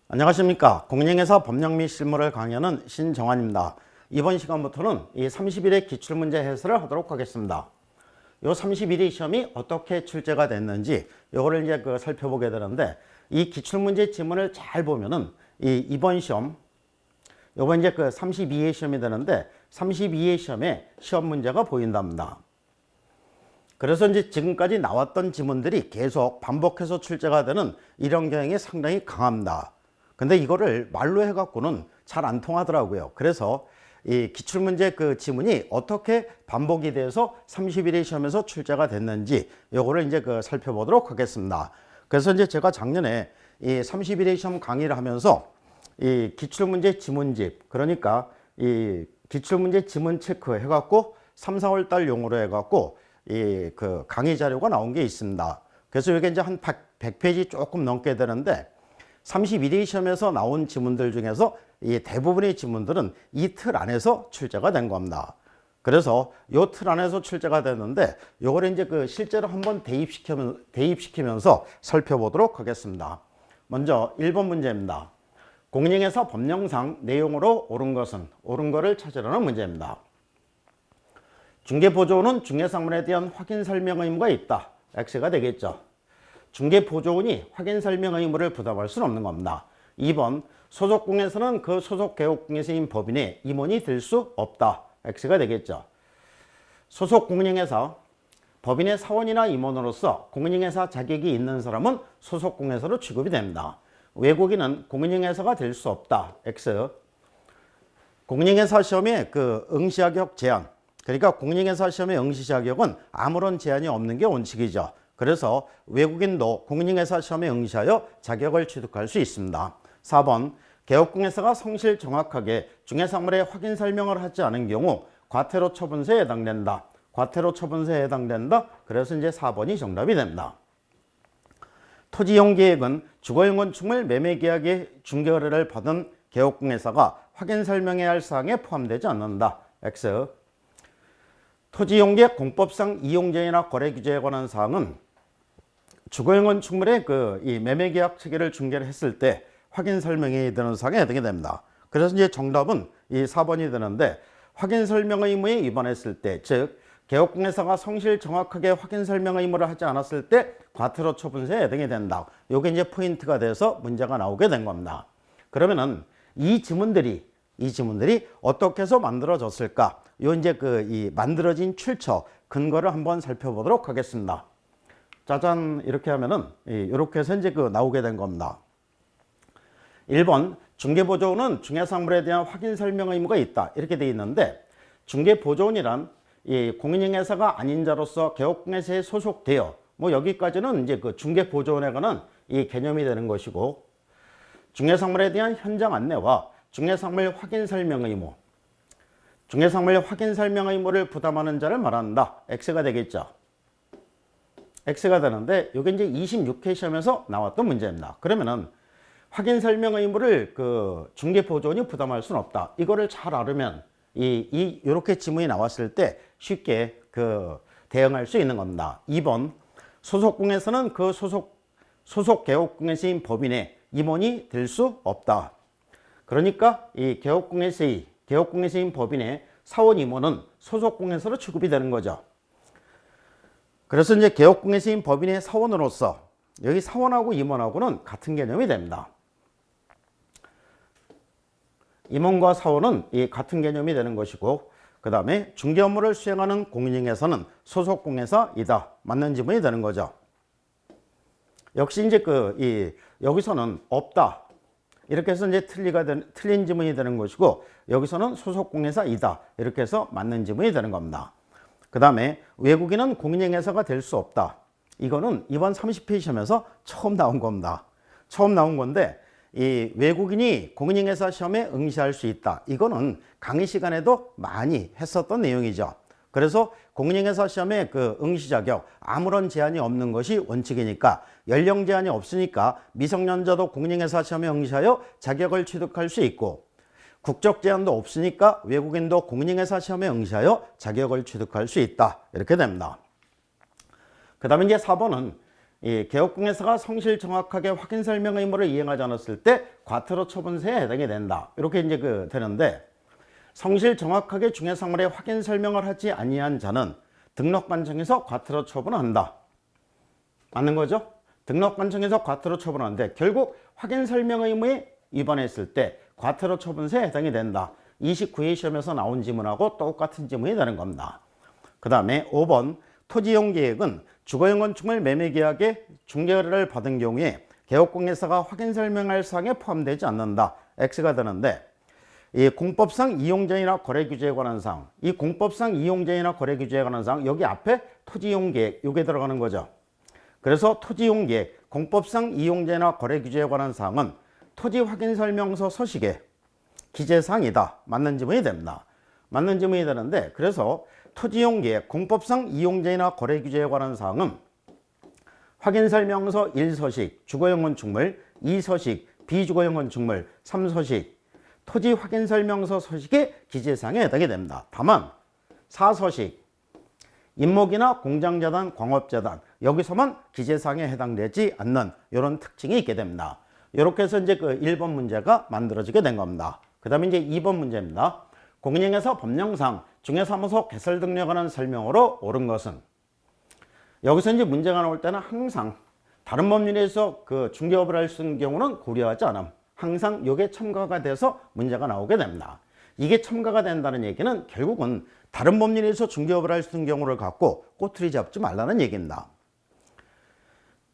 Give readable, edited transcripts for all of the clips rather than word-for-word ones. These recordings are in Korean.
안녕하십니까. 공인중개사 법령 및 실무를 강의하는 신정환입니다. 이번 시간부터는 이 30일의 기출문제 해설을 하도록 하겠습니다. 요 31일 시험이 어떻게 출제가 됐는지 요거를 이제 살펴보게 되는데, 이 기출문제 지문을 잘 보면은 이번 시험, 요번 이제 32회 시험이 되는데 32회 시험에 시험 문제가 보인답니다. 그래서 이제 지금까지 나왔던 지문들이 계속 반복해서 출제가 되는 이런 경향이 상당히 강합니다. 근데 이거를 말로 해갖고는 잘 안 통하더라고요. 그래서 이 기출문제 지문이 어떻게 반복이 돼서 31회 시험에서 출제가 됐는지 요거를 이제 살펴보도록 하겠습니다. 그래서 이제 제가 작년에 이 31회 시험 강의를 하면서 이 기출문제 지문집, 그러니까 이 기출문제 지문 체크 해갖고 3, 4월 달 용으로 해갖고 이 강의 자료가 나온 게 있습니다. 그래서 이게 이제 한 100페이지 조금 넘게 되는데, 31회 시험에서 나온 지문들 중에서 이 대부분의 지문들은 이 틀 안에서 출제가 된 겁니다. 그래서 이 틀 안에서 출제가 됐는데, 요거를 이제 실제로 한번 대입시키면서 살펴보도록 하겠습니다. 먼저 1번 문제입니다. 공인중개사 법령상 내용으로 옳은 것은 옳은 거를 찾으라는 문제입니다. 중개보조원은 중개상물에 대한 확인 설명 의무가 있다. X가 되겠죠. 중개보조원이 확인 설명 의무를 부담할 수는 없는 겁니다. 2번, 소속공에서는 그 소속 개업공예사인 법인의 임원이 될 수 없다. X가 되겠죠. 소속 공인중개사, 법인의 사원이나 임원으로서 공인중개사 자격이 있는 사람은 소속 공예사로 취급이 됩니다. 외국인은 공인중개사가 될 수 없다. X. 공인중개사 시험의 응시 자격 제한, 그러니까 공인중개사 시험의 응시 자격은 아무런 제한이 없는 게 원칙이죠. 그래서 외국인도 공인중개사 시험에 응시하여 자격을 취득할 수 있습니다. 4번, 개업공예사가 성실 정확하게 중개사물의 확인 설명을 하지 않은 경우 과태료 처분서에 해당된다. 과태료 처분서에 해당된다. 그래서 이제 4번이 정답이 됩니다. 토지이용계획은 주거용 건축물 매매계약의 중개의뢰를 받은 개업공예사가 확인 설명해야 할 사항에 포함되지 않는다. X. 토지이용계획 공법상 이용제한이나 거래 규제에 관한 사항은 주거용 건축물의 이 매매계약 체계를 중개를 했을 때 확인 설명이 되는 사항에 해당이 됩니다. 그래서 이제 정답은 이 4번이 되는데, 확인 설명 의무에 위반했을 때, 즉 개업공예사가 성실 정확하게 확인 설명 의무를 하지 않았을 때 과태료 처분서에 해당이 된다. 이게 이제 포인트가 돼서 문제가 나오게 된 겁니다. 그러면은 이 지문들이 어떻게 해서 만들어졌을까? 요 이제 이 만들어진 출처 근거를 한번 살펴보도록 하겠습니다. 짜잔, 이렇게 하면은 이렇게 해서 이제 나오게 된 겁니다. 1번, 중개보조원은 중개상물에 대한 확인 설명 의무가 있다. 이렇게 되어 있는데, 중개보조원이란 이 공인중개사가 아닌 자로서 개업공예사에 소속되어, 뭐 여기까지는 이제 중개보조원에 관한 이 개념이 되는 것이고, 중개상물에 대한 현장 안내와 중개상물 확인 설명 의무, 중개상물 확인 설명 의무를 부담하는 자를 말한다. X가 되겠죠. X가 되는데, 이게 이제 26회 시험에서 나왔던 문제입니다. 그러면은 확인 설명 의무를 중개보조원이 부담할 수는 없다. 이거를 잘 알으면 이렇게 지문이 나왔을 때 쉽게 대응할 수 있는 겁니다. 2번, 소속공에서는 그 소속 개업공예사인 법인의 임원이 될 수 없다. 그러니까 이 개업공예사인 법인의 사원 임원은 소속공예사로 취급이 되는 거죠. 그래서 이제 개업공예사인 법인의 사원으로서, 여기 사원하고 임원하고는 같은 개념이 됩니다. 임원과 사원은 같은 개념이 되는 것이고, 그 다음에 중개 업무를 수행하는 공인중개사는 소속 공예사이다. 맞는 지문이 되는 거죠. 역시 이제 여기서는 없다. 이렇게 해서 이제 틀린 지문이 되는 것이고, 여기서는 소속 공예사이다. 이렇게 해서 맞는 지문이 되는 겁니다. 그 다음에 외국인은 공인중개사가 될 수 없다. 이거는 이번 30회 시험에서 처음 나온 겁니다. 처음 나온 건데, 이 외국인이 공인중개사 시험에 응시할 수 있다. 이거는 강의 시간에도 많이 했었던 내용이죠. 그래서 공인중개사 시험에 응시 자격 아무런 제한이 없는 것이 원칙이니까, 연령 제한이 없으니까 미성년자도 공인중개사 시험에 응시하여 자격을 취득할 수 있고, 국적 제한도 없으니까 외국인도 공인중개사 시험에 응시하여 자격을 취득할 수 있다. 이렇게 됩니다. 그 다음에 이제 4번은 이 개업공개사가 성실 정확하게 확인 설명 의무를 이행하지 않았을 때 과태료 처분세에 해당이 된다. 이렇게 이제 되는데, 성실 정확하게 중개사물의 확인 설명을 하지 아니한 자는 등록관청에서 과태료 처분한다. 맞는 거죠? 등록관청에서 과태료 처분하는데 결국 확인 설명 의무에 위반했을 때 과태료 처분세에 해당이 된다. 29회 시험에서 나온 지문하고 똑같은 지문이 되는 겁니다. 그 다음에 5번 토지이용 계획은 주거용 건축물 매매 계약에 중개를 받은 경우에 개업공개사가 확인 설명할 사항에 포함되지 않는다. X가 되는데, 이 공법상 이용전이나 거래 규제에 관한 사항, 이 공법상 이용전이나 거래 규제에 관한 사항, 여기 앞에 토지이용 계획 요게 들어가는 거죠. 그래서 토지이용 계획, 공법상 이용전이나 거래 규제에 관한 사항은 토지 확인 설명서 서식에 기재사항이다. 맞는 지문이 됩니다. 맞는 지문이 되는데, 그래서 토지이용 계획, 공법상 이용전이나 거래 규제에 관한 사항은 확인설명서 1서식, 주거용 건축물, 2서식, 비주거용 건축물, 3서식, 토지 확인설명서 서식의 기재사항에 해당이 됩니다. 다만 4서식, 임목이나 공장재단, 광업재단, 여기서만 기재사항에 해당되지 않는 이런 특징이 있게 됩니다. 이렇게 해서 이제 그 1번 문제가 만들어지게 된 겁니다. 그 다음에 이제 2번 문제입니다. 공인중개사 법령상 중개사무소 개설 등록에 관한 설명으로 옳은 것은, 여기서 이제 문제가 나올 때는 항상 다른 법률에서 그 중개업을 할 수 있는 경우는 고려하지 않음. 항상 이게 첨가가 돼서 문제가 나오게 됩니다. 이게 첨가가 된다는 얘기는 결국은 다른 법률에서 중개업을 할 수 있는 경우를 갖고 꼬투리 잡지 말라는 얘기입니다.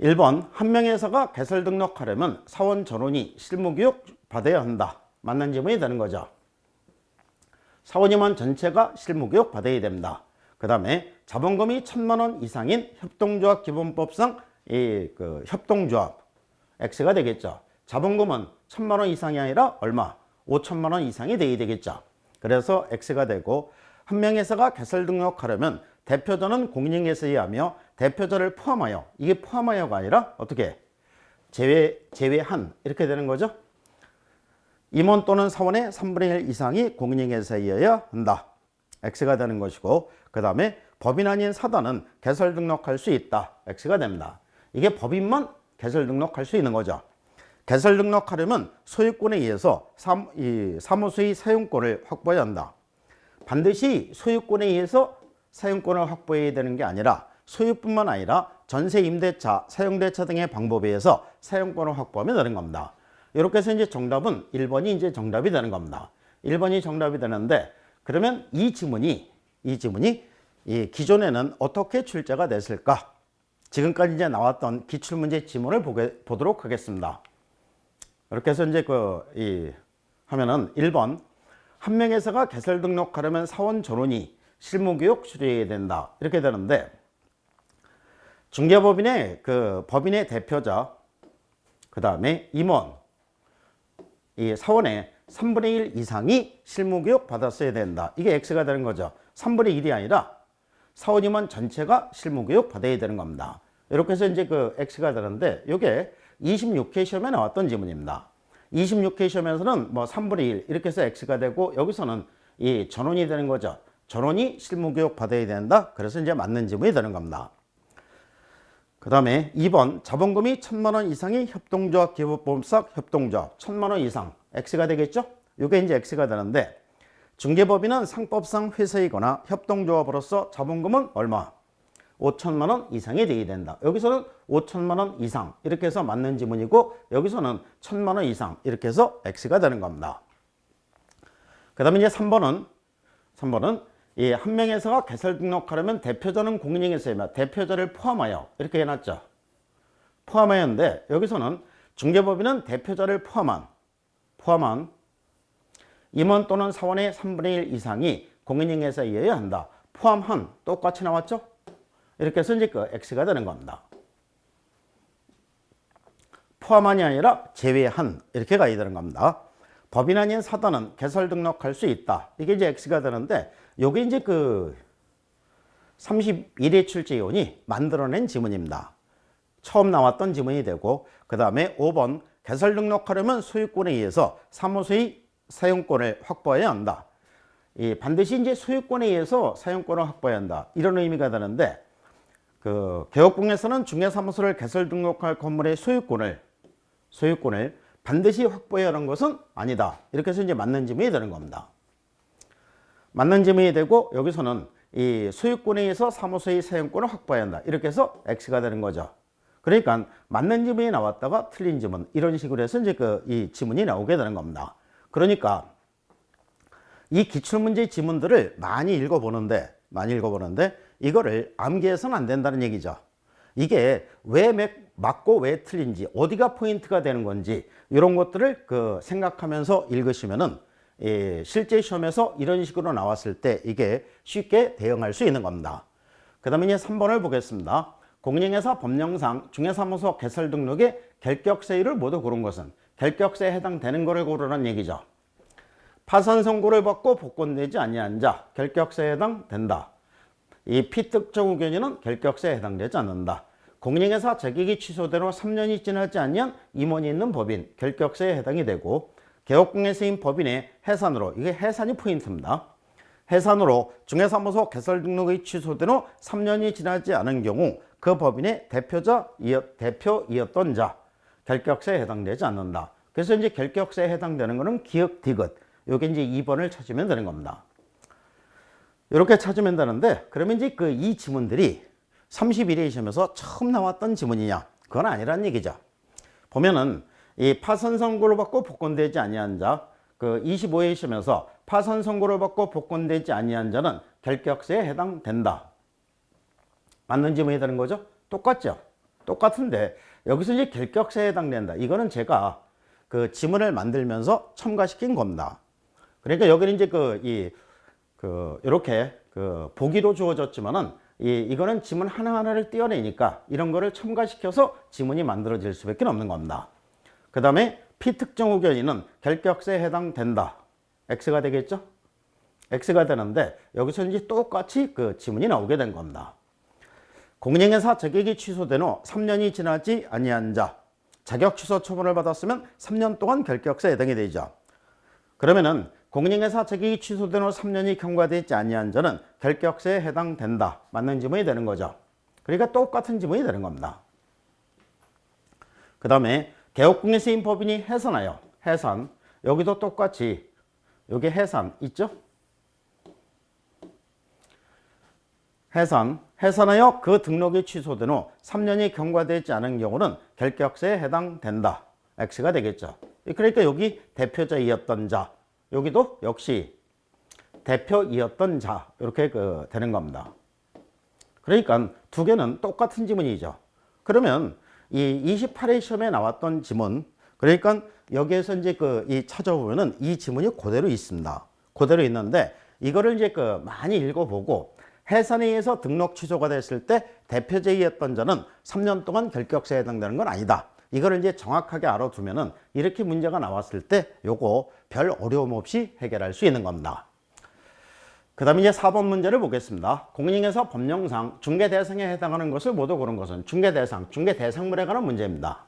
1번 한 명의 회사가 개설 등록하려면 사원 전원이 실무교육 받아야 한다. 맞는 지문이 되는 거죠. 사원임원 전체가 실무교육 받아야 됩니다. 그 다음에 자본금이 1,000만 원 이상인 협동조합 기본법상 그 협동조합 X가 되겠죠. 자본금은 1,000만 원 이상이 아니라 얼마? 5천만 원 이상이 돼야 되겠죠. 그래서 X가 되고, 한 명의 회사가 개설 등록하려면 대표자는 공인중개사에 하며 대표자를 포함하여, 이게 포함하여가 아니라 어떻게? 제외한 이렇게 되는 거죠. 임원 또는 사원의 3분의 1 이상이 공인중개사이어야 한다. X가 되는 것이고, 그 다음에 법인 아닌 사단은 개설 등록할 수 있다. X가 됩니다. 이게 법인만 개설 등록할 수 있는 거죠. 개설 등록하려면 소유권에 의해서 사무소의 사용권을 확보해야 한다. 반드시 소유권에 의해서 사용권을 확보해야 되는 게 아니라 소유뿐만 아니라 전세, 임대차, 사용대차 등의 방법에 의해서 사용권을 확보하면 되는 겁니다. 이렇게 해서 이제 정답은 1번이 이제 정답이 되는 겁니다. 1번이 정답이 되는데, 그러면 이 지문이 이 기존에는 어떻게 출제가 됐을까? 지금까지 이제 나왔던 기출문제 지문을 보도록 하겠습니다. 이렇게 해서 이제 하면은 1번 한 명의 회사가 개설 등록하려면 사원 전원이 실무교육 수료해야 된다. 이렇게 되는데, 중개법인의 그 법인의 대표자, 그 다음에 임원, 이 사원의 3분의 1 이상이 실무교육 받았어야 된다. 이게 X가 되는 거죠. 3분의 1이 아니라 사원 임원 전체가 실무교육 받아야 되는 겁니다. 이렇게 해서 이제 그 X가 되는데, 이게 26회 시험에 나왔던 지문입니다. 26회 시험에서는 뭐 3분의 1 이렇게 해서 X가 되고, 여기서는 이 전원이 되는 거죠. 전원이 실무교육 받아야 된다. 그래서 이제 맞는 지문이 되는 겁니다. 그 다음에 2번 자본금이 1,000만 원 이상이 협동조합 기본법상 협동조합 1,000만 원 이상 X가 되겠죠. 이게 이제 X가 되는데, 중개법인은 상법상 회사이거나 협동조합으로서 자본금은 얼마? 5천만 원 이상이 돼야 된다. 여기서는 5천만 원 이상 이렇게 해서 맞는 지문이고, 여기서는 1,000만 원 이상 이렇게 해서 X가 되는 겁니다. 그 다음에 이제 3번은 이 한 명의 회사가 개설 등록하려면 대표자는 공인중개사이며 대표자를 포함하여 이렇게 해놨죠. 포함하였는데, 여기서는 중개법인은 대표자를 포함한 임원 또는 사원의 3분의 1 이상이 공인중개사이어야 한다. 포함한 똑같이 나왔죠? 이렇게 해서 이제 그 X가 되는 겁니다. 포함한이 아니라 제외한 이렇게 가야 되는 겁니다. 법인 아닌 사단은 개설 등록할 수 있다. 이게 이제 X가 되는데, 요게 이제 그 31회 출제위원이 만들어낸 지문입니다. 처음 나왔던 지문이 되고, 그 다음에 5번 개설 등록하려면 소유권에 의해서 사무소의 사용권을 확보해야 한다. 반드시 이제 소유권에 의해서 사용권을 확보해야 한다. 이런 의미가 되는데, 개업공에서는 중개사무소를 개설 등록할 건물의 소유권을 반드시 확보해야 하는 것은 아니다. 이렇게 해서 이제 맞는 지문이 되는 겁니다. 맞는 지문이 되고 여기서는 이 소유권에 의해서 사무소의 사용권을 확보해야 한다. 이렇게 해서 X가 되는 거죠. 그러니까 맞는 지문이 나왔다가 틀린 지문 이런 식으로 해서 이제 이 지문이 나오게 되는 겁니다. 그러니까 이 기출문제 지문들을 많이 읽어보는데 이거를 암기해서는 안 된다는 얘기죠. 이게 왜 맞고 왜 틀린지 어디가 포인트가 되는 건지 이런 것들을 생각하면서 읽으시면은 실제 시험에서 이런 식으로 나왔을 때 이게 쉽게 대응할 수 있는 겁니다. 그 다음에 이제 3번을 보겠습니다. 공인중개사 법령상 중개사무소 개설 등록의 결격사유를 모두 고른 것은 결격사에 해당되는 거를 고르라는 얘기죠. 파산 선고를 받고 복권되지 아니한 자 결격사에 해당된다. 이 피특정 의견인은 결격사에 해당되지 않는다. 공인중개사 자격이 취소된 후 3년이 지나지 않으면 임원이 있는 법인 결격사에 해당이 되고 개업공예세인 법인의 해산으로 이게 해산이 포인트입니다. 해산으로 중개사무소 개설 등록이 취소된 후 3년이 지나지 않은 경우 그 법인의 대표이었던 자 결격사에 해당되지 않는다. 그래서 이제 결격사에 해당되는 것은 기역 디귿 요게 이제 2번을 찾으면 되는 겁니다. 이렇게 찾으면 되는데 그러면 이제 이 지문들이 31회 시험에서 처음 나왔던 지문이냐? 그건 아니란 얘기죠. 보면은 이 파산 선고를 받고 복권되지 아니한 자, 25회 시험에서 파산 선고를 받고 복권되지 아니한 자는 결격사에 해당된다. 맞는 지문이 되는 거죠? 똑같죠? 똑같은데 여기서 이제 결격사에 해당된다. 이거는 제가 지문을 만들면서 첨가시킨 겁니다. 그러니까 여기는 이제 이렇게 보기로 주어졌지만은 이거는 지문 하나하나를 띄어내니까 이런 거를 첨가시켜서 지문이 만들어질 수밖에 없는 겁니다. 그 다음에 피특정 의견인은 결격사에 해당된다. X가 되겠죠? X가 되는데 여기서 이제 똑같이 지문이 나오게 된 겁니다. 공인중개사 자격이 취소된 후 3년이 지나지 아니한 자 자격 취소 처분을 받았으면 3년 동안 결격사에 해당이 되죠. 그러면은 공인중개사 자격이 취소된 후 3년이 경과되지 아니한 자는 결격사에 해당된다. 맞는 지문이 되는 거죠. 그러니까 똑같은 지문이 되는 겁니다. 그 다음에 개업공예세인 법인이 해산하여 해산 여기도 똑같이 여기 해산 있죠? 해산하여 그 등록이 취소된 후 3년이 경과되지 않은 경우는 결격사에 해당된다. X가 되겠죠. 그러니까 여기 대표자이었던 자 여기도 역시 대표이었던 자 이렇게 되는 겁니다. 그러니까 두 개는 똑같은 지문이죠. 그러면 이 28회 시험에 나왔던 지문 그러니까 여기에서 이제 이 찾아보면은 이 지문이 그대로 있습니다. 그대로 있는데 이거를 이제 많이 읽어보고 해산에 의해서 등록 취소가 됐을 때 대표자이었던 자는 3년 동안 결격사에 해당되는 건 아니다. 이거를 이제 정확하게 알아두면은 이렇게 문제가 나왔을 때 요거 별 어려움 없이 해결할 수 있는 겁니다. 그 다음에 이제 4번 문제를 보겠습니다. 공인중개사 법령상 중개대상에 해당하는 것을 모두 고른 것은 중개대상, 중개대상물에 관한 문제입니다.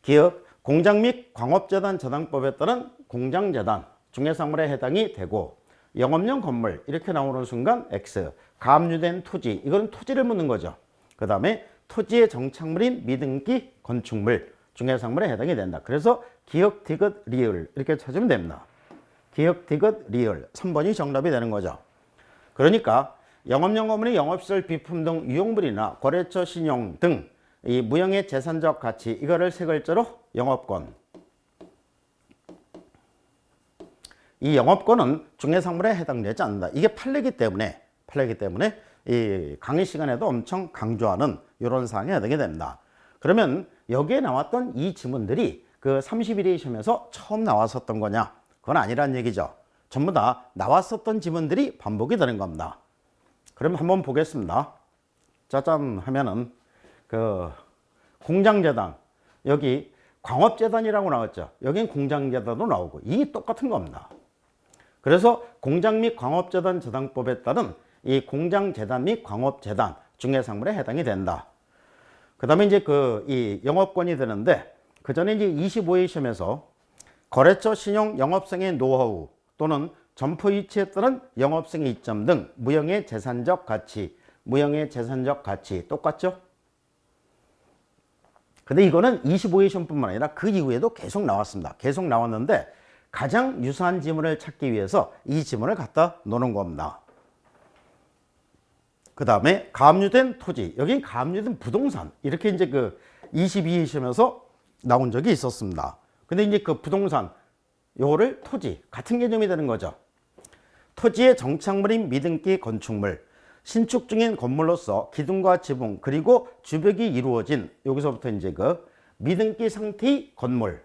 기업, 공장 및 광업재단 저당법에 따른 공장재단, 중개상물에 해당이 되고 영업용 건물 이렇게 나오는 순간 X, 가압류된 토지, 이건 토지를 묻는 거죠. 그 다음에 토지의 정착물인 미등기 건축물, 중개상물에 해당이 된다. 그래서 기역, 디귿, 리을 이렇게 찾으면 됩니다. 기역, 디귿, 리을 3번이 정답이 되는 거죠. 그러니까 영업용 건물의 영업시설 비품 등 유용물이나 거래처 신용 등 이 무형의 재산적 가치 이거를 세 글자로 영업권. 이 영업권은 중개상물에 해당되지 않는다. 이게 판례이기 때문에 이 강의 시간에도 엄청 강조하는 이런 사항에 해당이 됩니다. 그러면 여기에 나왔던 이 지문들이 31회 시험에서 처음 나왔었던 거냐? 그건 아니란 얘기죠. 전부 다 나왔었던 지문들이 반복이 되는 겁니다. 그럼 한번 보겠습니다. 짜잔 하면은 공장재단 여기 광업재단이라고 나왔죠. 여긴 공장재단도 나오고 이 똑같은 겁니다. 그래서 공장 및 광업재단 저당법에 따른 이 공장재단 및 광업재단 중개상물에 해당이 된다. 그 다음에 이제 이 영업권이 되는데 그 전에 이제 25회 시험에서 거래처 신용 영업성의 노하우 또는 점포 위치에 따른 영업성의 이점 등 무형의 재산적 가치 무형의 재산적 가치 똑같죠? 근데 이거는 25회 시험뿐만 아니라 그 이후에도 계속 나왔습니다. 계속 나왔는데 가장 유사한 지문을 찾기 위해서 이 지문을 갖다 놓는 겁니다. 그 다음에 가압류된 토지, 여기 가압류된 부동산, 이렇게 이제 그 22회 시험에서 나온 적이 있었습니다. 근데 이제 그 부동산, 요거를 토지, 같은 개념이 되는 거죠. 토지의 정착물인 미등기 건축물, 신축 중인 건물로서 기둥과 지붕 그리고 주벽이 이루어진, 여기서부터 이제 그 미등기 상태의 건물,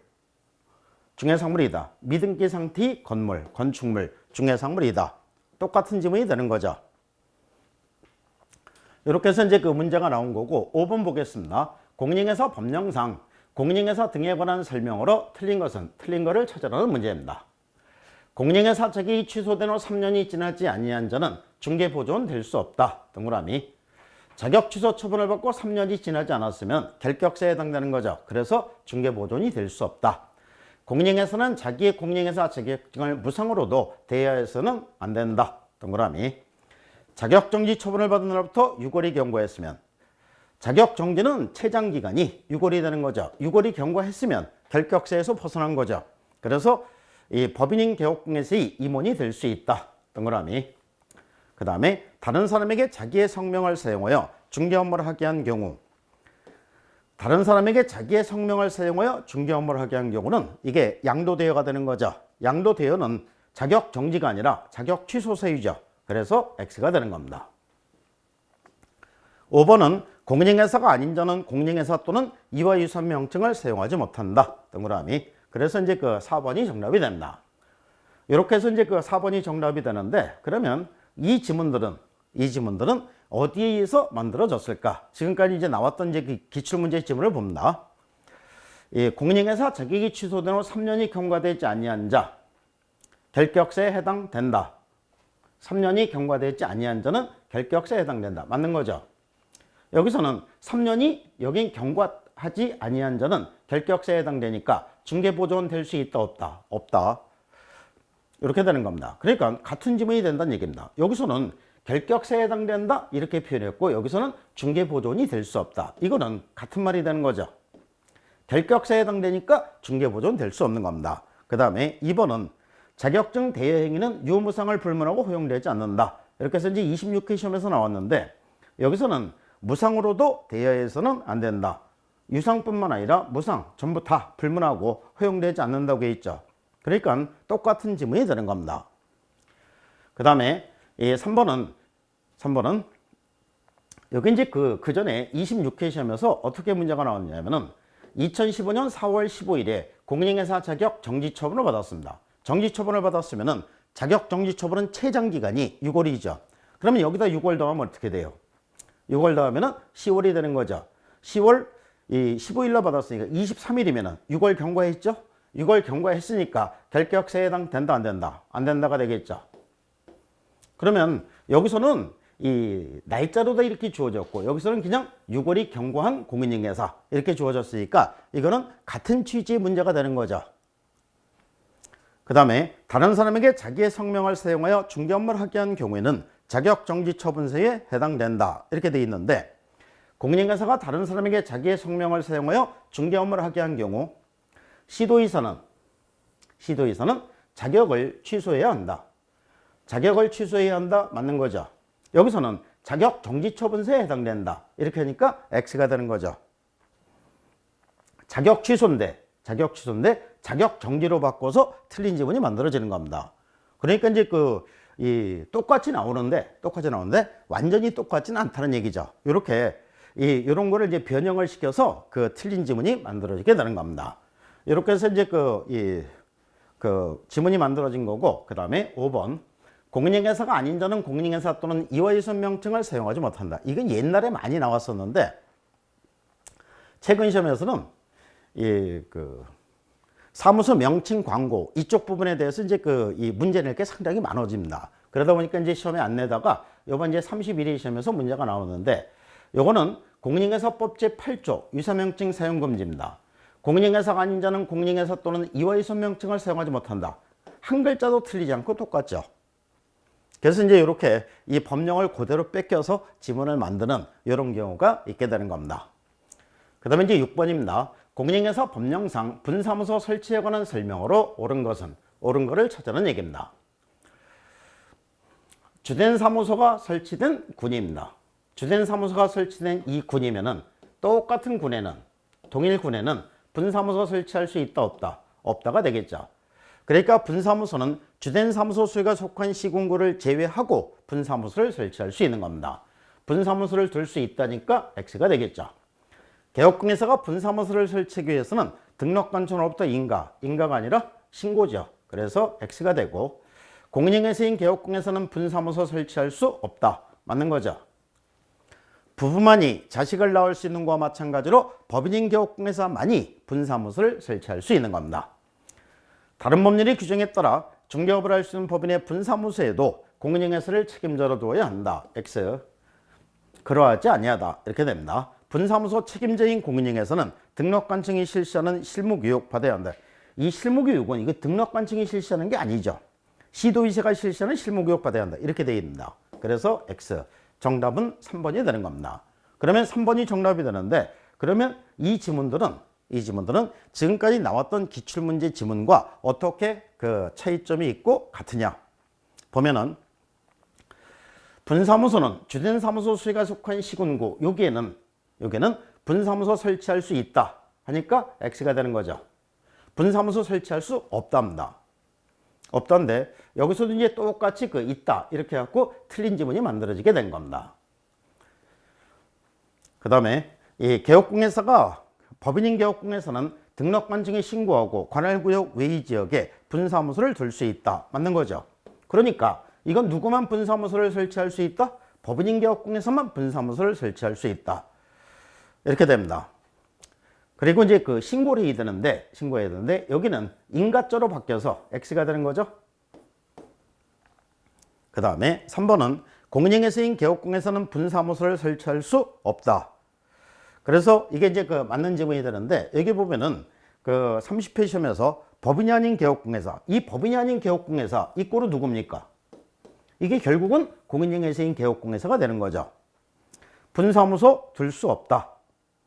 중해상물이다. 미등기 상태의 건물, 건축물, 중해상물이다. 똑같은 지문이 되는 거죠. 이렇게 해서 이제 그 문제가 나온 거고, 5번 보겠습니다. 공인중개사 법령상 공인중개사 등에 관한 설명으로 틀린 것은, 틀린 거를 찾으라는 문제입니다. 공인중개사 자격이 취소된 후 3년이 지나지 아니한 자는 중개보조는 될 수 없다. 동그라미. 자격 취소 처분을 받고 3년이 지나지 않았으면 결격사에 해당되는 거죠. 그래서 중개보조는 될 수 없다. 공인중개사는 자기의 공인중개사 자격증을 무상으로도 대여해서는 안 된다. 동그라미. 자격정지 처분을 받은 날부터 6월이 경과했으면, 자격정지는 최장기간이 6월이 되는 거죠. 6월이 경과했으면 결격사에서 벗어난 거죠. 그래서 이 법인인 개업공에서의 임원이 될 수 있다. 동그라미. 그 다음에 다른 사람에게 자기의 성명을 사용하여 중개 업무를 하게 한 경우, 다른 사람에게 자기의 성명을 사용하여 중개 업무를 하게 한 경우는 이게 양도대여가 되는 거죠. 양도대여는 자격 정지가 아니라 자격 취소 사유죠. 그래서 X가 되는 겁니다. 5번은 공인중개사가 아닌 자는 공인중개사 또는 이와 유사한 명칭을 사용하지 못한다. 동그라미. 그래서 이제 그 4번이 정답이 됩니다. 이렇게 해서 이제 그 4번이 정답이 되는데, 그러면 이 지문들은 어디에 의해서 만들어졌을까? 지금까지 이제 나왔던 이제 그 기출문제 지문을 봅니다. 이 공인중개사 자격이 취소된 후 3년이 경과되지 아니한 자, 결격사에 해당된다. 3년이 경과되지 아니한 자는 결격사에 해당된다. 맞는 거죠? 여기서는 3년이 여긴 경과하지 아니한 자는 결격사에 해당되니까 중개보조는 될 수 있다, 없다? 없다. 이렇게 되는 겁니다. 그러니까 같은 지문이 된다는 얘기입니다. 여기서는 결격사에 해당된다 이렇게 표현했고, 여기서는 중개보조는 될 수 없다. 이거는 같은 말이 되는 거죠. 결격사에 해당되니까 중개보조는 될 수 없는 겁니다. 그 다음에 2번은 자격증 대여 행위는 유무상을 불문하고 허용되지 않는다. 이렇게 해서 이제 26회 시험에서 나왔는데, 여기서는 무상으로도 대여해서는 안 된다. 유상뿐만 아니라 무상 전부 다 불문하고 허용되지 않는다고 돼 있죠. 그러니까 똑같은 지문이 되는 겁니다. 그 다음에 3번은 여기 이제 그 전에 26회 시험에서 어떻게 문제가 나왔냐면은 2015년 4월 15일에 공인중개사 자격 정지 처분을 받았습니다. 정지 처분을 받았으면은 자격 정지 처분은 최장 기간이 6월이죠. 그러면 여기다 6월 더하면 어떻게 돼요? 6월 더하면은 10월이 되는 거죠. 10월 15일로 받았으니까 23일이면은 6월 경과했죠? 6월 경과했으니까 결격사에 해당된다, 안 된다? 안 된다가 되겠죠. 그러면 여기서는 이 날짜로다 이렇게 주어졌고, 여기서는 그냥 6월이 경과한 공인중개사 이렇게 주어졌으니까 이거는 같은 취지의 문제가 되는 거죠. 그 다음에 다른 사람에게 자기의 성명을 사용하여 중개 업무를 하게 한 경우에는 자격정지 처분서에 해당된다 이렇게 돼 있는데, 공인중개사가 다른 사람에게 자기의 성명을 사용하여 중개 업무를 하게 한 경우 시도이사는 자격을 취소해야 한다. 자격을 취소해야 한다. 맞는 거죠. 여기서는 자격정지 처분서에 해당된다. 이렇게 하니까 X가 되는 거죠. 자격 취소인데 자격 정지로 바꿔서 틀린 지문이 만들어지는 겁니다. 그러니까 이제 똑같이 나오는데 완전히 똑같지는 않다는 얘기죠. 이런 거를 이제 변형을 시켜서 그 틀린 지문이 만들어지게 되는 겁니다. 이렇게 해서 이제 지문이 만들어진 거고, 그 다음에 5번. 공인중개사가 아닌 자는 공인중개사 또는 이와 유사한 명칭을 사용하지 못한다. 이건 옛날에 많이 나왔었는데, 최근 시험에서는 사무소 명칭 광고 이쪽 부분에 대해서 이제 이 문제 낼 게 상당히 많아집니다. 그러다 보니까 이제 시험에 안 내다가 이번 이제 31회 시험에서 문제가 나오는데, 요거는 공인중개사법 제8조 유사명칭 사용 금지입니다. 공인중개사가 아닌 자는 공인중개사 또는 이와 유사한 명칭을 사용하지 못한다. 한 글자도 틀리지 않고 똑같죠. 그래서 이제 이렇게 이 법령을 그대로 뺏겨서 지문을 만드는 이런 경우가 있게 되는 겁니다. 그 다음에 이제 6번입니다. 공인중개사 법령상 분사무소 설치에 관한 설명으로 옳은 거를 찾아는 얘기입니다. 주된 사무소가 설치된 군입니다. 주된 사무소가 설치된 이 군이면은 똑같은 군에는, 동일 군에는 분사무소 설치할 수 있다, 없다? 없다가 되겠죠. 그러니까 분사무소는 주된 사무소 수에 속한 시군구를 제외하고 분사무소를 설치할 수 있는 겁니다. 분사무소를 둘 수 있다니까 X가 되겠죠. 개업공개사가 분사무소를 설치하기 위해서는 등록관청으로부터 인가가 아니라 신고죠. 그래서 X가 되고, 공인중개사인 개업공개사는 분사무소 설치할 수 없다. 맞는 거죠. 부부만이 자식을 낳을 수 있는 것과 마찬가지로 법인인 개업공개사만이 분사무소를 설치할 수 있는 겁니다. 다른 법률의 규정에 따라 중개업을 할 수 있는 법인의 분사무소에도 공인중개사를 책임자로 두어야 한다. X. 그러하지 아니하다. 이렇게 됩니다. 분사무소 책임자인 공인중개사는 등록관청이 실시하는 실무교육 받아야 한다. 이 실무교육은 이거 등록관청이 실시하는 게 아니죠. 시도의사가 실시하는 실무교육 받아야 한다. 이렇게 되어 있습니다. 그래서 X. 정답은 3번이 되는 겁니다. 그러면 3번이 정답이 되는데, 그러면 이 지문들은 지금까지 나왔던 기출문제 지문과 어떻게 그 차이점이 있고 같으냐 보면은, 분사무소는 주된 사무소 수에 속한 시군구, 여기에는 분사무소 설치할 수 있다 하니까 X가 되는 거죠. 분사무소 설치할 수 없답니다. 없던데 여기서도 이제 똑같이 그 있다 이렇게 해갖고 틀린 지문이 만들어지게 된 겁니다. 그 다음에 이 개업공개사가, 법인인 개업공개사는 등록관청에 신고하고 관할구역 외의 지역에 분사무소를 둘 수 있다. 맞는 거죠. 그러니까 이건 누구만 분사무소를 설치할 수 있다? 법인인 개업공개사만 분사무소를 설치할 수 있다. 이렇게 됩니다. 그리고 이제 그 신고해야 되는데 여기는 인가자로 바뀌어서 X가 되는 거죠. 그 다음에 3번은 공인중개사인 개업공개사는 분사무소를 설치할 수 없다. 그래서 이게 이제 그 맞는 지문이 되는데, 여기 보면은 그 30회 시험에서 법인이 아닌 개업공개사, 이 법인이 아닌 개업공개사 이 꼴은 누굽니까? 이게 결국은 공인중개사인 개업공개사가 되는 거죠. 분사무소 둘 수 없다.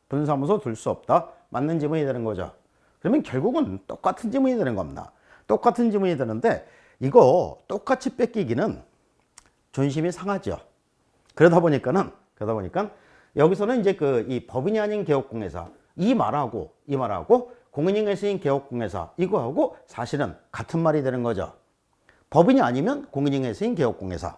분사무소 둘 수 없다. 맞는 지문이 되는 거죠. 그러면 결국은 똑같은 지문이 되는 겁니다. 똑같은 지문이 되는데 이거 똑같이 뺏기기는 존심이 상하죠. 그러다 보니까 여기서는 이제 그 이 법인이 아닌 개업공개사 이 말하고 공인중개사인 개업공개사 이거하고 사실은 같은 말이 되는 거죠. 법인이 아니면 공인중개사인 개업공개사.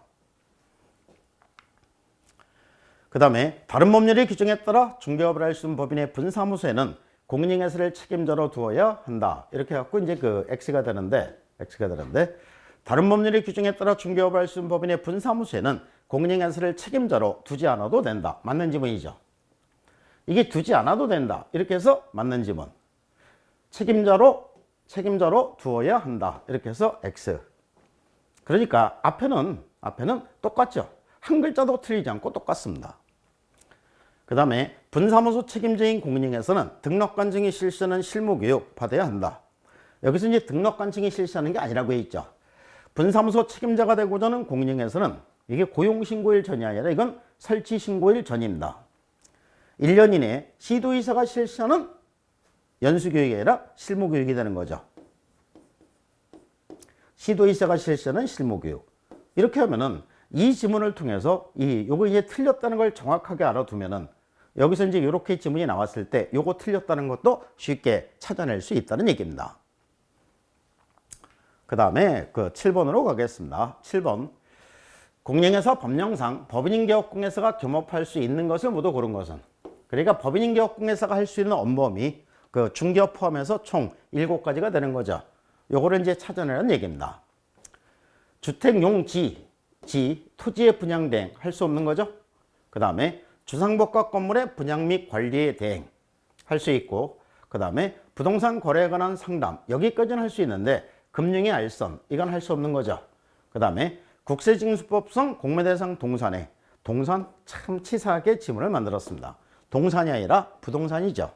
그 다음에 다른 법률의 규정에 따라 중개업을 할 수 있는 법인의 분사무소에는 공인중개사를 책임자로 두어야 한다. 이렇게 해갖고 이제 그 X가 되는데 다른 법률의 규정에 따라 중개업을 할 수 있는 법인의 분사무소에는 공인중개사를 책임자로 두지 않아도 된다. 맞는 지문이죠. 이게 두지 않아도 된다. 이렇게 해서 맞는 지문. 책임자로 두어야 한다. 이렇게 해서 X. 그러니까 앞에는 똑같죠. 한 글자도 틀리지 않고 똑같습니다. 그 다음에 분사무소 책임자인 공인중개사는 등록관청이 실시하는 실무교육 받아야 한다. 여기서 이제 등록관청이 실시하는 게 아니라고 해 있죠. 분사무소 책임자가 되고자 하는 공인중개사는 이게 고용신고일 전이 아니라 이건 설치신고일 전입니다. 1년 이내에 시도의사가 실시하는 연수교육이 아니라 실무교육이 되는 거죠. 시도의사가 실시하는 실무교육. 이렇게 하면은 이 지문을 통해서 요거 이제 틀렸다는 걸 정확하게 알아두면은 여기서 이제 이렇게 지문이 나왔을 때 요거 틀렸다는 것도 쉽게 찾아낼 수 있다는 얘기입니다. 그 다음에 그 7번으로 가겠습니다. 7번. 공인중개사 법령상 법인인 개업공개사가 겸업할 수 있는 것을 모두 고른 것은. 그러니까 법인인 개업공개사가 할 수 있는 업범위 그 중개업 포함해서 총 7가지가 되는 거죠. 요거를 이제 찾아내라는 얘기입니다. 주택용지, 토지의 분양 대행 할 수 없는 거죠. 그 다음에 주상복합 건물의 분양 및 관리에 대행 할 수 있고, 그 다음에 부동산 거래에 관한 상담 여기까지는 할 수 있는데 금융의 알선 이건 할 수 없는 거죠. 그 다음에 국세징수법상 공매대상 동산에 동산 참 치사하게 지문을 만들었습니다. 동산이 아니라 부동산이죠.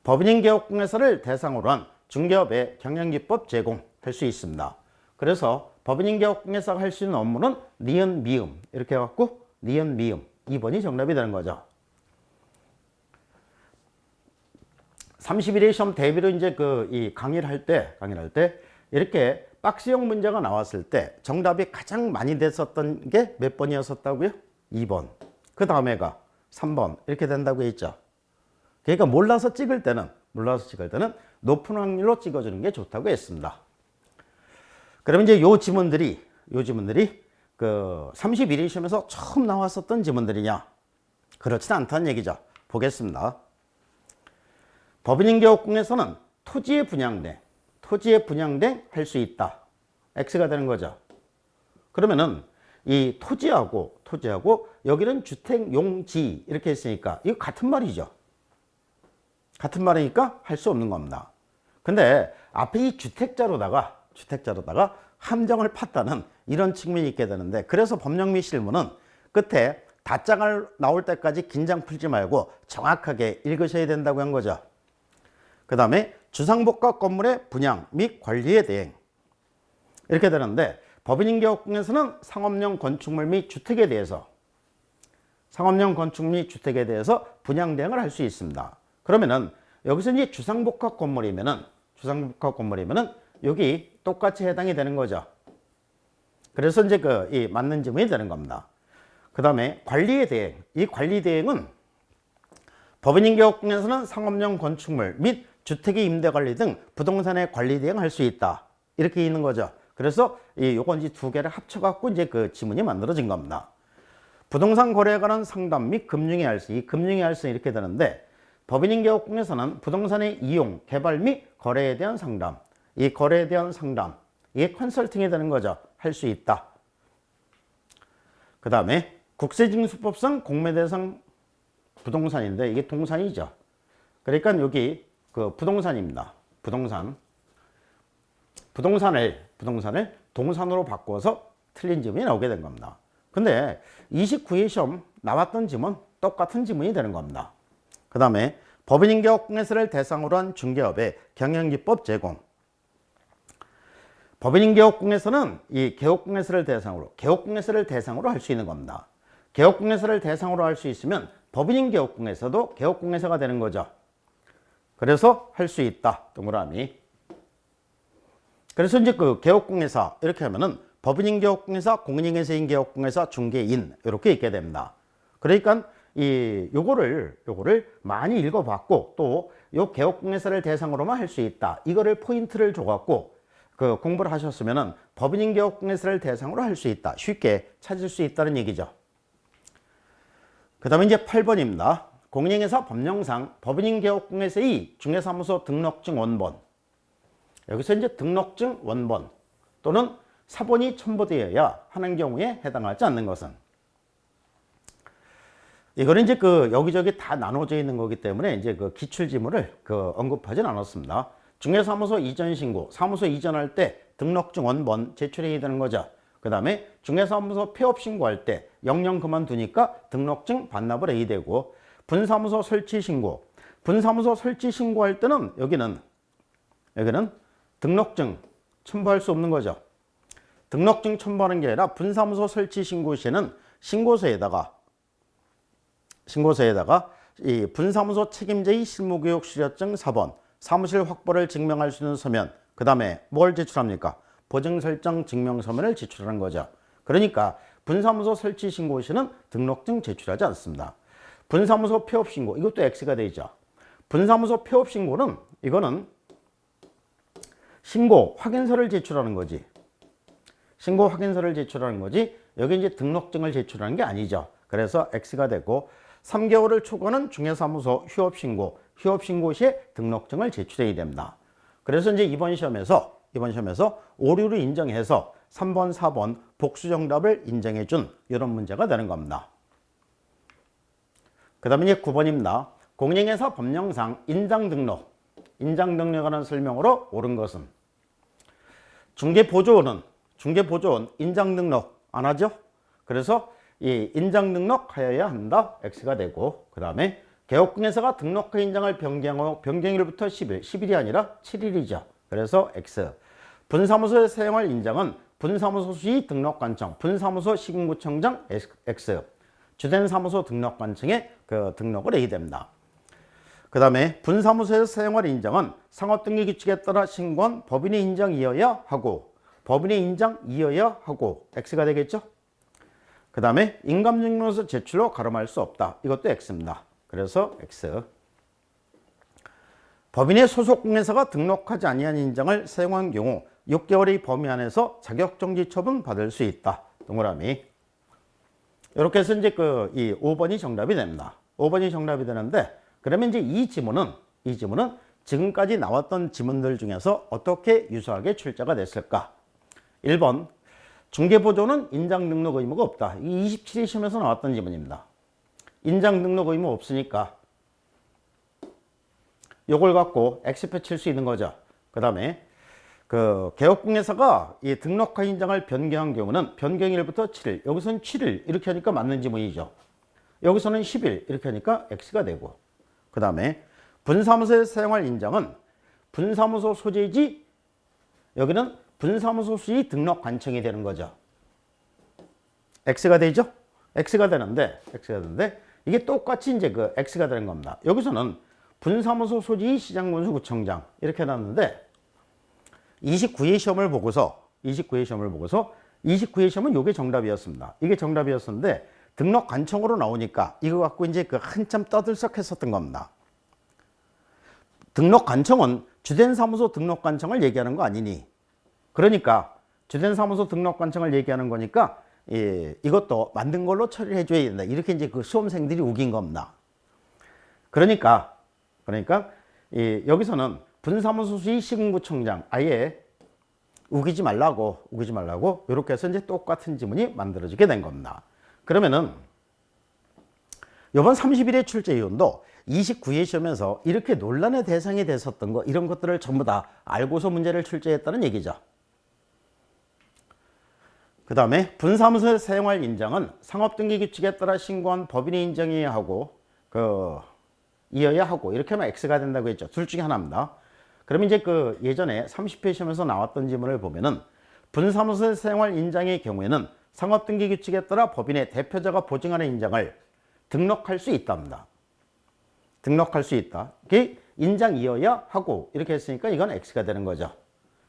법인인 개업공개사를 대상으로 한 중개업의 경영기법 제공할 수 있습니다. 그래서 법인인 개업공개사가 할 수 있는 업무는 니은, 미음 이렇게 해갖고 니은, 미음 2번이 정답이 되는 거죠. 31회 시험 대비로 이제 이 강의를 할 때 이렇게 박스형 문제가 나왔을 때 정답이 가장 많이 됐었던 게 몇 번이었었다고요? 2번. 그 다음에가 3번 이렇게 된다고 했죠. 그러니까 몰라서 찍을 때는 높은 확률로 찍어주는 게 좋다고 했습니다. 그러면 이제 요 지문들이 그 31회 시험에서 처음 나왔었던 지문들이냐? 그렇진 않다는 얘기죠. 보겠습니다. 법인인 개업공에서는 토지의 분양된 할 수 있다. X가 되는 거죠. 그러면은 이 토지하고 여기는 주택용지 이렇게 했으니까 이거 같은 말이죠. 같은 말이니까 할 수 없는 겁니다. 근데 앞에 이 주택자로다가 함정을 팠다는 이런 측면이 있게 되는데, 그래서 법령 및 실무는 끝에 다짜가 나올 때까지 긴장 풀지 말고 정확하게 읽으셔야 된다고 한 거죠. 그 다음에 주상복합 건물의 분양 및 관리에 대행 이렇게 되는데, 법인인 개업공에서는 상업용 건축물 및 주택에 대해서 분양 대행을 할 수 있습니다. 그러면은 여기서 이제 주상복합 건물이면은 여기 똑같이 해당이 되는 거죠. 그래서 이제 이 맞는 지문이 되는 겁니다. 그 다음에 관리에 대행. 이 관리 대행은 법인인 개업공에서는 상업용 건축물 및 주택의 임대 관리 등 부동산의 관리 대행을 할 수 있다. 이렇게 있는 거죠. 그래서 요건 이제 두 개를 합쳐갖고 이제 그 지문이 만들어진 겁니다. 부동산 거래에 관한 상담 및 금융의 할수, 이 금융의 할수 이렇게 되는데, 법인인 개업공에서는 부동산의 이용, 개발 및 거래에 대한 상담, 이 거래에 대한 상담, 이게 컨설팅이 되는 거죠. 할 수 있다. 그 다음에 국세징수법상 공매대상 부동산인데 이게 동산이죠. 그러니까 여기 그 부동산입니다. 부동산을 동산으로 바꿔서 틀린 지문이 나오게 된 겁니다. 근데 29회 시험 나왔던 지문 똑같은 지문이 되는 겁니다. 그 다음에 법인인 개업공개사를 대상으로 한 중개업의 경영기법 제공. 법인인 개업공개사는 이 개업공개사를 대상으로 할 수 있는 겁니다. 개업공개사를 대상으로 할 수 있으면 법인인 개업공개사도 개업공개사가 되는 거죠. 그래서 할 수 있다. 동그라미. 그래서 이제 그 개업공개사 이렇게 하면은 법인인 개업공개사, 공인인회사인 개업공개사, 중개인 이렇게 있게 됩니다. 그러니까 요거를 많이 읽어봤고 또 요 개업공개사를 대상으로만 할 수 있다. 이거를 포인트를 줘갖고 그 공부를 하셨으면은 법인인 개업공개사를 대상으로 할 수 있다. 쉽게 찾을 수 있다는 얘기죠. 그 다음에 이제 8번입니다. 공인인회사 법령상 법인인 개업공개사의 중개사무소 등록증 원본. 여기서 이제 등록증 원본 또는 사본이 첨부되어야 하는 경우에 해당하지 않는 것은, 이거는 이제 여기저기 다 나눠져 있는 거기 때문에 이제 기출 지문을 언급하진 않았습니다. 중개사무소 이전 신고, 사무소 이전할 때 등록증 원본 제출해야 되는 거죠. 그 다음에 중개사무소 폐업 신고할 때 영영 그만두니까 등록증 반납을 해야 되고, 분사무소 설치 신고, 분사무소 설치 신고할 때는 여기는 등록증 첨부할 수 없는 거죠. 등록증 첨부하는 게 아니라 분사무소 설치 신고 시에는 신고서에다가 이 분사무소 책임자의 실무교육 수료증 4번, 사무실 확보를 증명할 수 있는 서면, 그 다음에 뭘 제출합니까? 보증 설정 증명 서면을 제출하는 거죠. 그러니까 분사무소 설치 신고 시에는 등록증 제출하지 않습니다. 분사무소 폐업 신고, 이것도 X가 되죠. 분사무소 폐업 신고는 이거는 신고 확인서를 제출하는 거지. 여기 이제 등록증을 제출하는 게 아니죠. 그래서 X가 되고, 3개월을 초과하는 중개사무소 휴업신고 시에 등록증을 제출해야 됩니다. 그래서 이제 이번 시험에서 오류를 인정해서 3번, 4번 복수 정답을 인정해 준 이런 문제가 되는 겁니다. 그 다음에 이제 9번입니다. 공인인회사 법령상 인장 등록에 관한 설명으로 옳은 것은, 중개보조원은 인장 등록 안 하죠? 그래서 이 인장 등록하여야 한다. X가 되고, 그 다음에 개업공개사가 등록한 인장을 변경하고 변경일부터 10일이 아니라 7일이죠. 그래서 X. 분사무소에 사용할 인장은 분사무소 수의 등록관청, 분사무소 시군구청장 X, 주된 사무소 등록관청에 그 등록을 해야 됩니다. 그 다음에 분사무소에서 사용할 인정은 상업등기규칙에 따라 신고한 법인의 인정이어야 하고, 법인의 인정이어야 하고 X가 되겠죠. 그 다음에 인감증명서 제출로 가름할 수 없다. 이것도 X입니다. 그래서 X. 법인의 소속 공인사가 등록하지 아니한 인정을 사용한 경우 6개월의 범위 안에서 자격정지 처분 받을 수 있다. 동그라미. 이렇게 해서 이제 이 5번이 정답이 됩니다. 5번이 정답이 되는데, 그러면 이제 이 지문은 지금까지 나왔던 지문들 중에서 어떻게 유사하게 출제가 됐을까? 1번, 중개보조는 인장 등록 의무가 없다. 이 27회 시험에서 나왔던 지문입니다. 인장 등록 의무 없으니까 요걸 갖고 X표 칠 수 있는 거죠. 그 다음에 개업공예사가 이 등록한 인장을 변경한 경우는 변경일부터 7일, 여기서는 7일 이렇게 하니까 맞는 지문이죠. 여기서는 10일 이렇게 하니까 X가 되고, 그 다음에 분사무소에서 사용할 인장은 분사무소 소재지, 여기는 분사무소 수의 등록관청이 되는 거죠. X가 되죠? X가 되는데 이게 똑같이 이제 X가 되는 겁니다. 여기서는 분사무소 소지의 시장군수구청장 이렇게 해놨는데, 29회 시험을 보고서 29회 시험은 이게 정답이었습니다. 이게 정답이었었는데 등록관청으로 나오니까 이거 갖고 이제 한참 떠들썩했었던 겁니다. 등록관청은 주된 사무소 등록관청을 얘기하는 거 아니니, 그러니까 주된 사무소 등록관청을 얘기하는 거니까 이것도 만든 걸로 처리를 해줘야 된다. 이렇게 이제 수험생들이 우긴 겁니다. 그러니까 여기서는 분사무소 수의 시군구청장 아예 우기지 말라고 이렇게 해서 이제 똑같은 지문이 만들어지게 된 겁니다. 그러면은 이번 31회 출제 위원도 29회 시험에서 이렇게 논란의 대상이 됐었던 거, 이런 것들을 전부 다 알고서 문제를 출제했다는 얘기죠. 그 다음에 분사무소에 사용할 인장은 상업등기규칙에 따라 신고한 법인의 인정이어야 하고 이어야 하고 이렇게 하면 X가 된다고 했죠. 둘 중에 하나입니다. 그러면 이제 예전에 30회 시험에서 나왔던 지문을 보면은 분사무소에 사용할 인장의 경우에는 상업등기규칙에 따라 법인의 대표자가 보증하는 인장을 등록할 수 있답니다. 등록할 수 있다. 이게 인장이어야 하고 이렇게 했으니까 이건 X가 되는 거죠.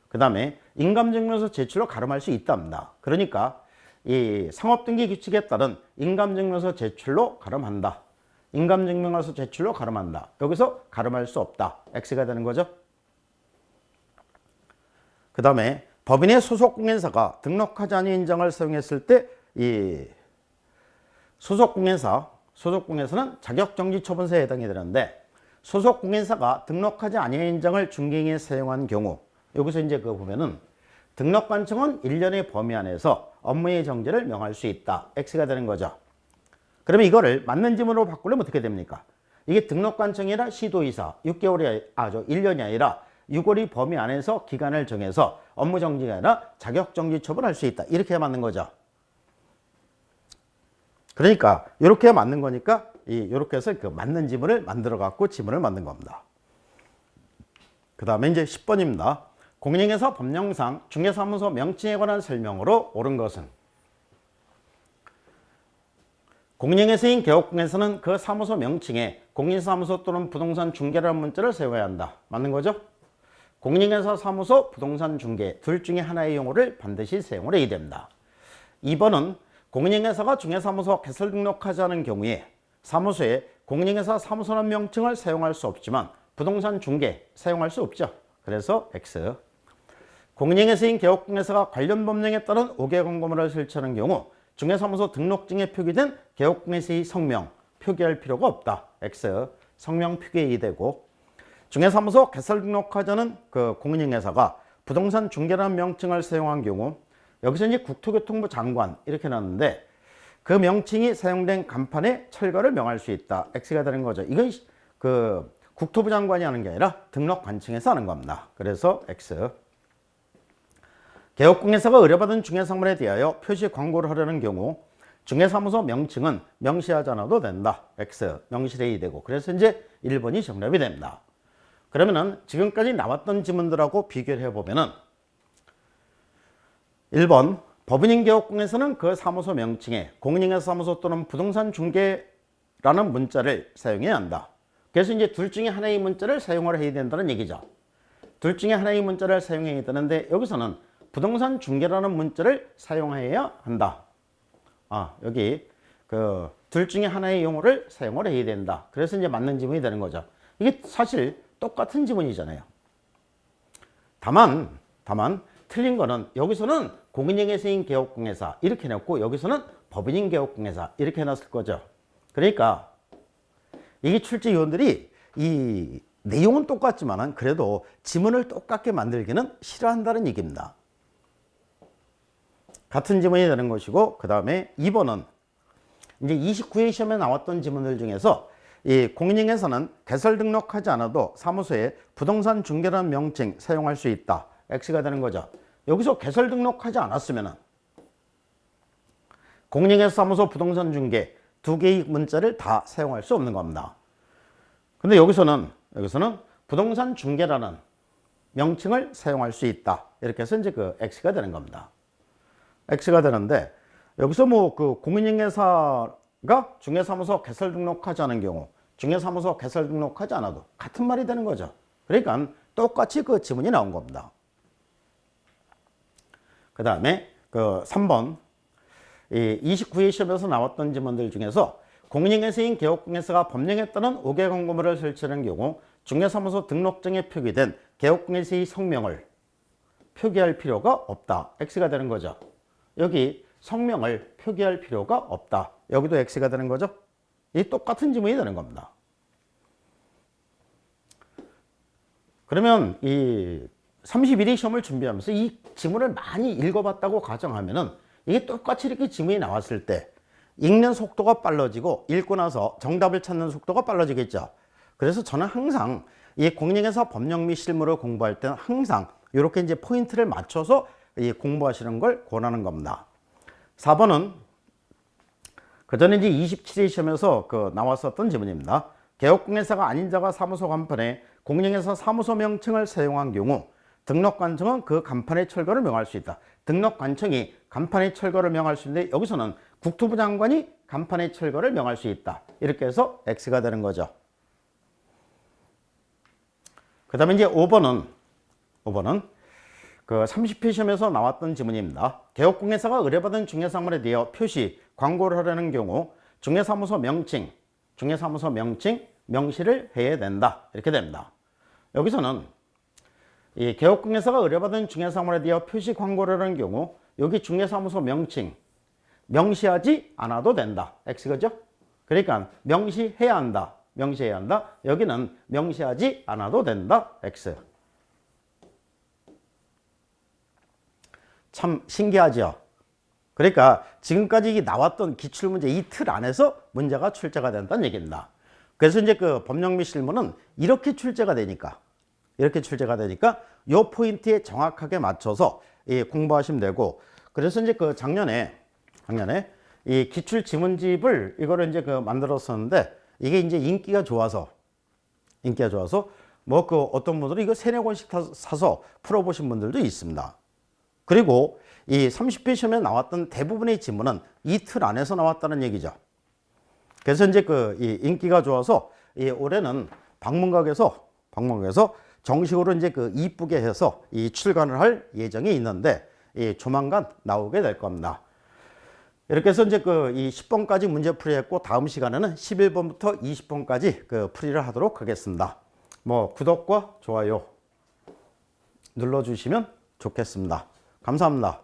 그 다음에 인감증명서 제출로 가름할 수 있답니다. 그러니까 이 상업등기규칙에 따른 인감증명서 제출로 가름한다. 인감증명서 제출로 가름한다. 여기서 가름할 수 없다. X가 되는 거죠. 그 다음에 법인의 소속공인사가 등록하지 않은 인장을 사용했을 때 이 소속공인사는 자격정지 처분서에 해당이 되는데, 소속공인사가 등록하지 않은 인장을 중개인에 사용한 경우, 여기서 이제 보면은 등록관청은 1년의 범위 안에서 업무의 정지를 명할 수 있다. X가 되는 거죠. 그러면 이거를 맞는 지문으로 바꾸려면 어떻게 됩니까? 이게 등록관청이라 시도이사 1년이 아니라 6월의 범위 안에서 기간을 정해서 업무 정지가 아니라 자격정지 처분할 수 있다. 이렇게 맞는 거죠. 그러니까 이렇게 맞는 거니까 이렇게 해서 맞는 지문을 만들어 갖고 지문을 만든 겁니다. 그 다음에 이제 10번입니다. 공인중개사 법령상 중개사무소 명칭에 관한 설명으로 옳은 것은, 공인중개사인 개업공인사는 그 사무소 명칭에 공인사무소 또는 부동산 중개라는 문자를 세워야 한다. 맞는 거죠? 공인중개사 사무소, 부동산 중개 둘 중에 하나의 용어를 반드시 사용을 해야 됩니다. 2번은 공인중개사가 중개사무소 개설 등록하지 않은 경우에 사무소에 공인중개사 사무소라는 명칭을 사용할 수 없지만 부동산 중개 사용할 수 없죠. 그래서 X. 공인중개사인 개업공인사가 관련 법령에 따른 5개 광고물을 설치하는 경우 중개사무소 등록증에 표기된 개업공인사의 성명 표기할 필요가 없다. X. 성명 표기해야 되고, 중개사무소 개설 등록하지 않은 공인중개사가 부동산 중개라는 명칭을 사용한 경우, 여기서 이제 국토교통부 장관 이렇게 나왔는데 그 명칭이 사용된 간판에 철거를 명할 수 있다. X가 되는 거죠. 이건 국토부 장관이 하는 게 아니라 등록관청에서 하는 겁니다. 그래서 X. 개업공인사가 의뢰받은 중개사물에 대하여 표시 광고를 하려는 경우 중개사무소 명칭은 명시하지 않아도 된다. X. 명시해야 되고, 그래서 이제 1번이 정답이 됩니다. 그러면은 지금까지 나왔던 지문들하고 비교를 해보면은 1번 법인인개업공에서는 그 사무소 명칭에 공인인계사무소 또는 부동산 중개라는 문자를 사용해야 한다. 그래서 이제 둘 중에 하나의 문자를 사용을 해야 된다는 얘기죠. 둘 중에 하나의 문자를 사용해야 되는데 여기서는 부동산 중개라는 문자를 사용해야 한다. 여기 그 둘 중에 하나의 용어를 사용을 해야 된다. 그래서 이제 맞는 지문이 되는 거죠. 이게 사실 똑같은 지문이잖아요. 다만 틀린 거는 여기서는 공인인계세인 개업공예사 이렇게 해놓고 여기서는 법인인 개업공예사 이렇게 해놨을 거죠. 그러니까 이게 출제위원들이 이 내용은 똑같지만 그래도 지문을 똑같게 만들기는 싫어한다는 얘기입니다. 같은 지문이 되는 것이고, 그 다음에 2번은 이제 29회 시험에 나왔던 지문들 중에서 이 공인인계사는 개설 등록하지 않아도 사무소에 부동산 중개라는 명칭 사용할 수 있다. X가 되는 거죠. 여기서 개설 등록하지 않았으면은 공인인계사 사무소 부동산 중개 두 개의 문자를 다 사용할 수 없는 겁니다. 근데 여기서는 부동산 중개라는 명칭을 사용할 수 있다. 이렇게 해서 이제 그 X가 되는 겁니다. X가 되는데 여기서 뭐 그 공인인계사가 중개사무소 개설 등록하지 않은 경우 중개사무소 개설 등록하지 않아도 같은 말이 되는 거죠. 그러니까 똑같이 그 지문이 나온 겁니다. 그 다음에 그 3번 29회 시험에서 나왔던 지문들 중에서 공인인계세인 개업공예사가 법령에 따른 5개 광고물을 설치하는 경우 중개사무소 등록증에 표기된 개업공예사의 성명을 표기할 필요가 없다. X가 되는 거죠. 여기 성명을 표기할 필요가 없다. 여기도 X가 되는 거죠. 이 똑같은 지문이 되는 겁니다. 그러면 이 31회 시험을 준비하면서 이 지문을 많이 읽어봤다고 가정하면은 이게 똑같이 이렇게 지문이 나왔을 때 읽는 속도가 빨라지고 읽고 나서 정답을 찾는 속도가 빨라지겠죠. 그래서 저는 항상 이 공인인계사 법령 및 실무를 공부할 때는 항상 이렇게 이제 포인트를 맞춰서 이 공부하시는 걸 권하는 겁니다. 4번은 그 전에 이제 27회 시험에서 그 나왔었던 지문입니다. 개업공예사가 아닌 자가 사무소 간판에 공인인계사 사무소 명칭을 사용한 경우 등록관청은 그 간판의 철거를 명할 수 있다. 등록관청이 간판의 철거를 명할 수 있는데 여기서는 국토부 장관이 간판의 철거를 명할 수 있다. 이렇게 해서 X가 되는 거죠. 그 다음에 이제 5번은 그 30회 시험에서 나왔던 지문입니다. 개업공예사가 의뢰받은 중개사물에 대하여 표시, 광고를 하려는 경우 중개사무소 명칭, 명시를 해야 된다. 이렇게 됩니다. 여기서는 이 개업공예사가 의뢰받은 중개사물에 대하여 표시, 광고를 하는 경우 여기 중개사무소 명칭, 명시하지 않아도 된다. X죠? 그러니까 명시해야 한다. 여기는 명시하지 않아도 된다. X. 참 신기하죠? 그러니까 지금까지 나왔던 기출문제 이 틀 안에서 문제가 출제가 된다는 얘기입니다. 그래서 이제 그 법령 및 실무는 이렇게 출제가 되니까 이 포인트에 정확하게 맞춰서 공부하시면 되고, 그래서 이제 그 작년에 이 기출 지문집을 이거를 이제 그 만들었었는데 이게 이제 인기가 좋아서 뭐 그 어떤 분들은 이거 3-4권씩 사서 풀어보신 분들도 있습니다. 그리고 이 30회 시험에 나왔던 대부분의 지문은 이 틀 안에서 나왔다는 얘기죠. 그래서 이제 그 이 인기가 좋아서 이 올해는 방문각에서 정식으로 이제 그 이쁘게 해서 이 출간을 할 예정이 있는데 조만간 나오게 될 겁니다. 이렇게 해서 이제 그 이 10번까지 문제 풀이했고 다음 시간에는 11번부터 20번까지 그 풀이를 하도록 하겠습니다. 뭐 구독과 좋아요 눌러주시면 좋겠습니다. 감사합니다.